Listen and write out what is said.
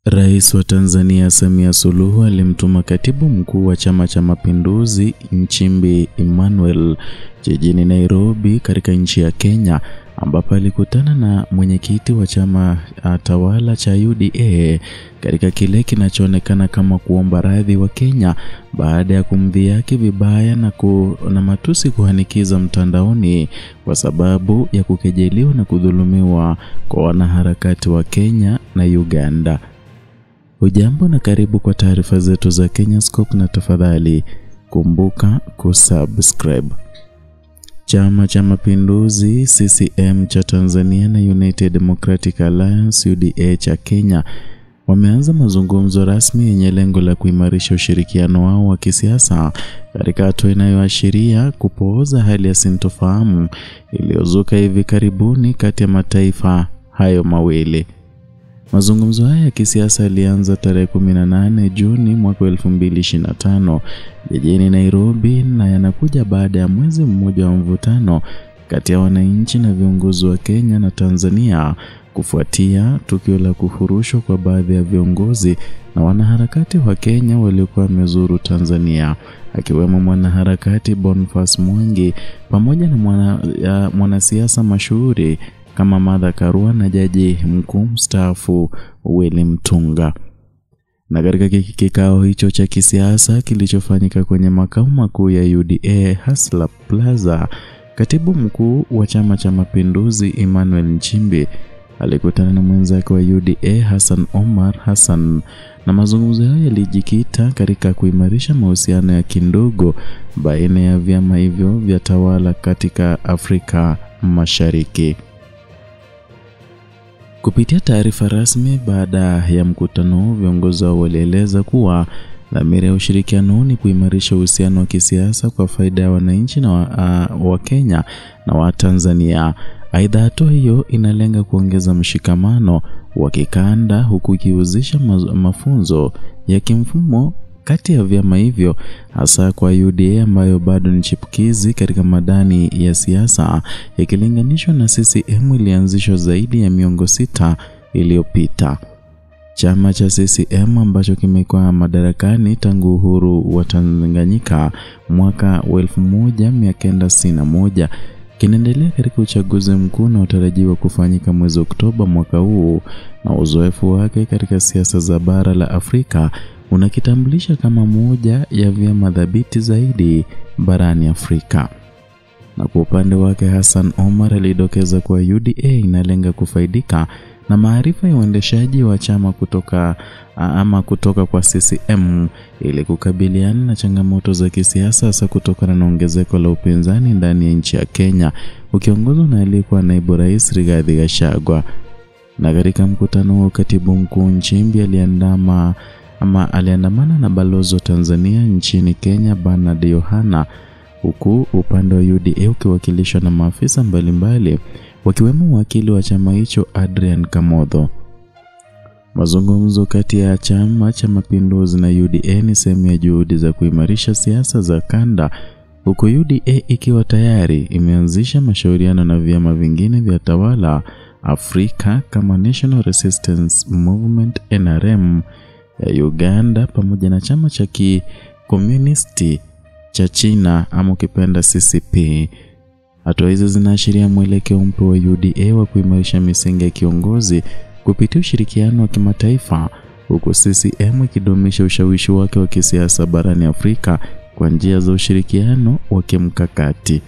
Rais wa Tanzania Samia Suluhu alimtuma katibu mkuu wa Chama cha Mapinduzi Nchimbi Emmanuel jijini Nairobi katika nchi ya Kenya, ambapo alikutana na mwenyekiti wa chama tawala cha UDA katika kile kinachoonekana kama kuomba radhi wa Kenya baada ya kumdhihaki vibaya na matusi kuhanikiza mtandaoni kwa sababu ya kukejeliwa na kudhulumiwa kwa wanaharakati wa Kenya na Uganda. Hujambo na karibu kwa taarifa zetu za Kenyascope, na tafadhali kumbuka kusubscribe. Chama cha Mapinduzi CCM cha Tanzania na United Democratic Alliance UDA cha Kenya wameanza mazungumzo rasmi yenye lengo la kuimarisha ushirikiano wao wa kisiasa katika hatua inayoashiria kupooza hali ya sintofahamu iliyozuka hivi karibuni kati ya mataifa hayo mawili. Mazungumzo haya ya kisiasa yalianza tarehe 18 Juni mwaka 2025 jijini Nairobi, na yanakuja baada ya mwezi mmoja wa mvutano kati ya wananchi na viongozi wa Kenya na Tanzania kufuatia tukio la kufurushwa kwa baadhi ya viongozi na wanaharakati wa Kenya waliokuwa wamezuru Tanzania, akiwemo mwanaharakati Boniface Mwangi pamoja na mwanasiasa mashuhuri kama Martha Karua na jaji mkuu mstaafu Willy Mutunga. Na katika kikao hicho cha kisiasa kilichofanyika kwenye makao makuu ya UDA Hustler Plaza, katibu mkuu wa Chama cha Mapinduzi Emmanuel Nchimbi alikutana na mwenzake wa UDA Hassan Omar Hassan, na mazungumzo hayo yalijikita katika kuimarisha mahusiano ya kindugu baina ya vyama hivyo vya tawala katika Afrika Mashariki. Kupitia taarifa rasmi baada ya mkutano, viongozi hao walieleza kuwa dhamira ya ushirikiano ni kuimarisha uhusiano wa kisiasa kwa faida ya wananchi na wa Kenya na wa Tanzania. Aidha, hatua hiyo inalenga kuongeza mshikamano wa kikanda huku ikihusisha mafunzo ya kimfumo kati ya vyama hivyo, hasa kwa UDA ambayo bado ni chipukizi katika madani ya siasa ikilinganishwa na CCM ilianzishwa zaidi ya miongo 6 iliyopita. Chama cha CCM ambacho kimekuwa madarakani tangu uhuru wa Tanganyika mwaka 1961 kinaendelea katika uchaguzi mkuu unaotarajiwa kufanyika mwezi Oktoba mwaka huu, na uzoefu wake katika siasa za bara la Afrika unakitambulisha kama moja ya vyama dhabiti zaidi barani Afrika. Na kwa upande wake Hassan Omar alidokeza kuwa UDA inalenga kufaidika na maarifa ya uendeshaji wa chama kutoka kwa CCM ili kukabiliana na changamoto za kisiasa, hasa kutokana na ongezeko la upinzani ndani ya nchi ya Kenya ukiongozwa na aliyekuwa naibu rais Rigathi Gachagua. Na katika mkutano huo, katibu mkuu Nchimbi aliandamana na balozi wa Tanzania nchini Kenya Bernard Yohana, huku upande wa UDA ukiwakilishwa na maafisa mbalimbali wakiwemo wakili wa chama hicho Adrian Kamotho. Mazungumzo kati ya Chama cha Mapinduzi na UDA ni sehemu ya juhudi za kuimarisha siasa za kanda, huku UDA ikiwa tayari imeanzisha mashauriano na vyama vingine vya tawala Afrika kama National Resistance Movement NRM ya Uganda pamoja na chama cha kikomunisti cha China ama ukipenda CCP. Hatua hizo zinaashiria mwelekeo mpya wa UDA wa kuimarisha misingi ya kiongozi kupitia ushirikiano wa kimataifa, huku CCM ikidumisha ushawishi wake wa kisiasa barani Afrika kwa njia za ushirikiano wa kimkakati.